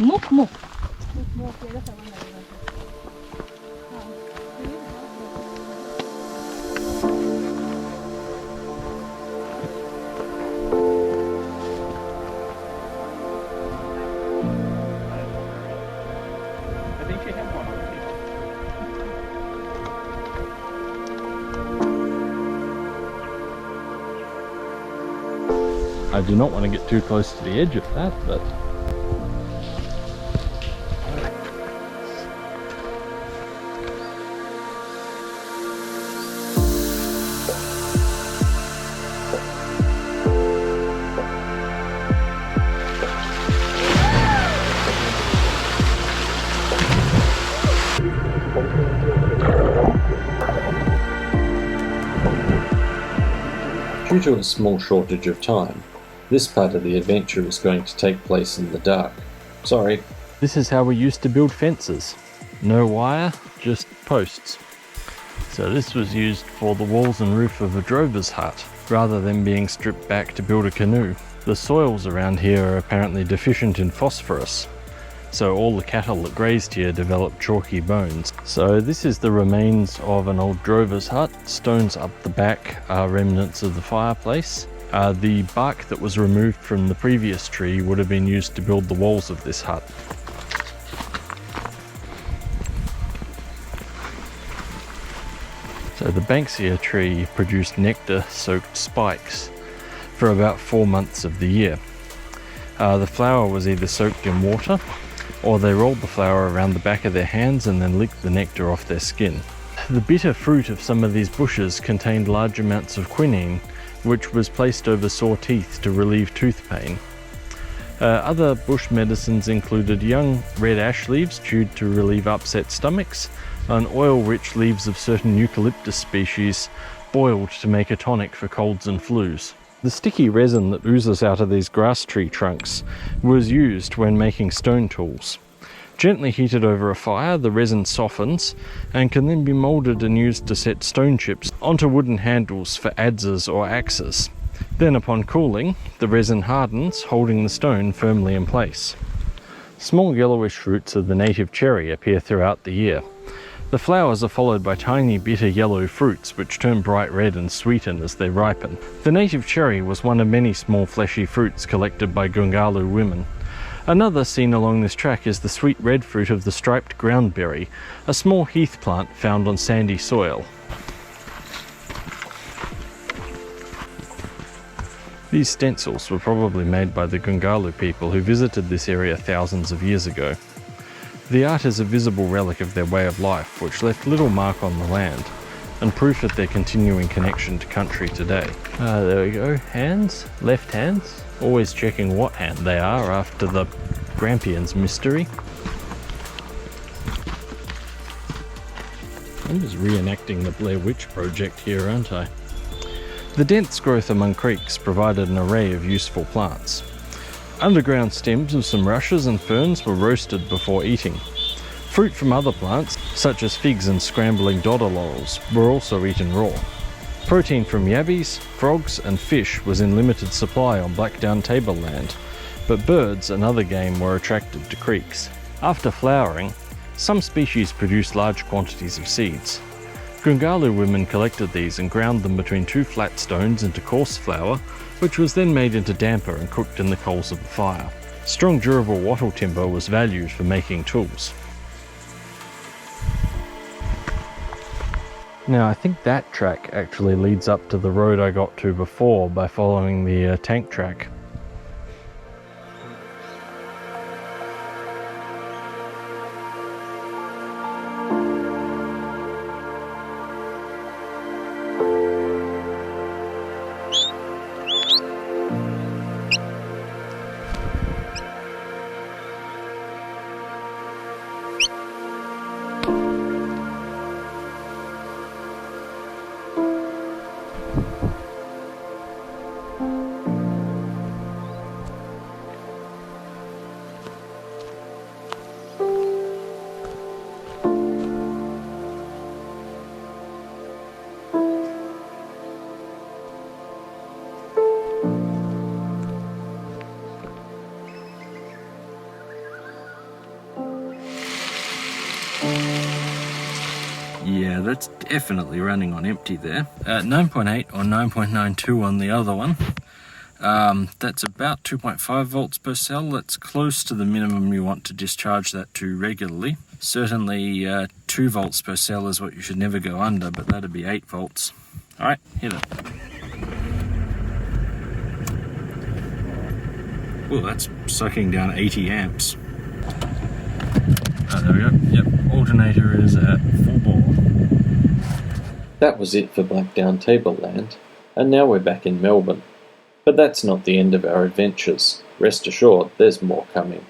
Muk muk. I think she had one already. I do not want to get too close to the edge of that, but Due to a small shortage of time, this part of the adventure is going to take place in the dark. Sorry. this is how we used to build fences. No wire, just posts. So this was used for the walls and roof of a drover's hut, rather than being stripped back to build a canoe. The soils around here are apparently deficient in phosphorus, so all the cattle that grazed here developed chalky bones. So this is the remains of an old drover's hut. Stones up the back are remnants of the fireplace. The bark that was removed from the previous tree would have been used to build the walls of this hut. So the Banksia tree produced nectar-soaked spikes for about 4 months of the year. The flower was either soaked in water, or they rolled the flower around the back of their hands and then licked the nectar off their skin. The bitter fruit of some of these bushes contained large amounts of quinine, which was placed over sore teeth to relieve tooth pain. Other bush medicines included young red ash leaves chewed to relieve upset stomachs, and oil-rich leaves of certain eucalyptus species boiled to make a tonic for colds and flus. The sticky resin that oozes out of these grass tree trunks was used when making stone tools. Gently heated over a fire, the resin softens and can then be moulded and used to set stone chips onto wooden handles for adzes or axes. Then upon cooling, the resin hardens, holding the stone firmly in place. Small yellowish fruits of the native cherry appear throughout the year. The flowers are followed by tiny bitter yellow fruits which turn bright red and sweeten as they ripen. The native cherry was one of many small fleshy fruits collected by Gungalu women. Another seen along this track is the sweet red fruit of the striped groundberry, a small heath plant found on sandy soil. These stencils were probably made by the Gungalu people who visited this area thousands of years ago. The art is a visible relic of their way of life, which left little mark on the land, and proof of their continuing connection to country today. There we go, hands, left hands, always checking what hand they are after the Grampians mystery. I'm just reenacting the Blair Witch Project here, aren't I? The dense growth among creeks provided an array of useful plants. Underground stems of some rushes and ferns were roasted before eating. Fruit from other plants, such as figs and scrambling dodder laurels, were also eaten raw. Protein from yabbies, frogs and fish was in limited supply on Blackdown tableland, but birds and other game were attracted to creeks. After flowering, some species produced large quantities of seeds. Gungalu women collected these and ground them between two flat stones into coarse flour, which was then made into damper and cooked in the coals of the fire. Strong durable wattle timber was valued for making tools. Now I think that track actually leads up to the road I got to before by following the tank track. Yeah, that's definitely running on empty there. 9.8 or 9.92 on the other one. That's about 2.5 volts per cell. That's close to the minimum you want to discharge that to regularly. Certainly 2 volts per cell is what you should never go under, but that'd be 8 volts. Alright, hit it. Well, that's sucking down 80 amps. Oh, there we go. Yep, alternator is at full bore. That was it for Blackdown Tableland, and now we're back in Melbourne. But that's not the end of our adventures. Rest assured, there's more coming.